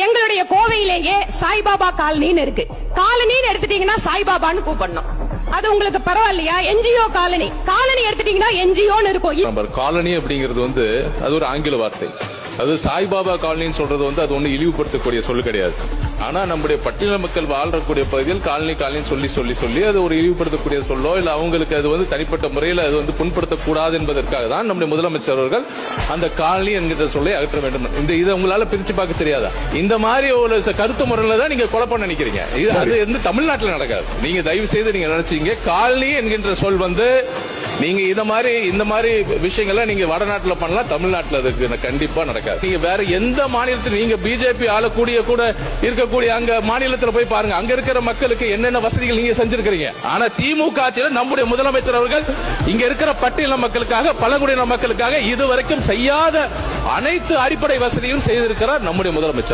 எங்களுடைய கோவையிலேயே சாய்பாபா காலனின்னு இருக்கு. காலனின்னு எடுத்துட்டீங்கன்னா சாய்பாபான்னு கூப்பிடணும். அது உங்களுக்கு பரவாயில்லையா? என்ஜிஓ காலனி எடுத்துட்டீங்கன்னா என்ஜிஓன்னு இருக்கும். காலனி அப்படிங்கிறது அது ஒரு ஆங்கில வார்த்தை. அது சாய்பாபா காலனின்னு சொல்றது அது ஒண்ணு இழிவுபடுத்தக்கூடிய சொல்லு கிடையாது. ஆனா நம்முடைய பட்டியல மக்கள் வாழ்றக்கூடிய பகுதியில் காலனி சொல்லி அது ஒரு இழிவுபடுத்தக்கூடிய சொல்லோ இல்ல அவங்களுக்கு அது தனிப்பட்ட முறையில் அது புண்படுத்தக்கூடாது என்பதற்காக தான் நம்முடைய முதலமைச்சர் அவர்கள் அந்த காலனி என்கிற சொல்லை அகற்ற வேண்டும். இதை உங்களால பிரிச்சு பார்க்க தெரியாதா? இந்த மாதிரி ஒரு கருத்து முறையில தான் நீங்க குழப்பம் நினைக்கிறீங்க. அது தமிழ்நாட்டில் நடக்காது. நீங்க தயவு செய்து நீங்க நினைச்சீங்க காலனி என்கின்ற சொல் நீங்க இந்த மாதிரி விஷயங்கள்லாம் நீங்க வடநாட்டில் பண்ணலாம், தமிழ்நாட்டில் அதுக்கு கண்டிப்பா நடக்காது. நீங்க வேற எந்த மாநிலத்தில் நீங்க பிஜேபி ஆளக்கூடிய கூட இருக்கக்கூடிய அங்க மாநிலத்தில் போய் பாருங்க, அங்க இருக்கிற மக்களுக்கு என்னென்ன வசதிகள் நீங்க செஞ்சிருக்கீங்க. ஆனா திமுக ஆட்சியில் நம்முடைய முதலமைச்சர் அவர்கள் இங்க இருக்கிற பட்டியல மக்களுக்காக பழங்குடியின மக்களுக்காக இதுவரைக்கும் செய்யாத அனைத்து அடிப்படை வசதியும் செய்திருக்கிறார் நம்முடைய முதலமைச்சர்.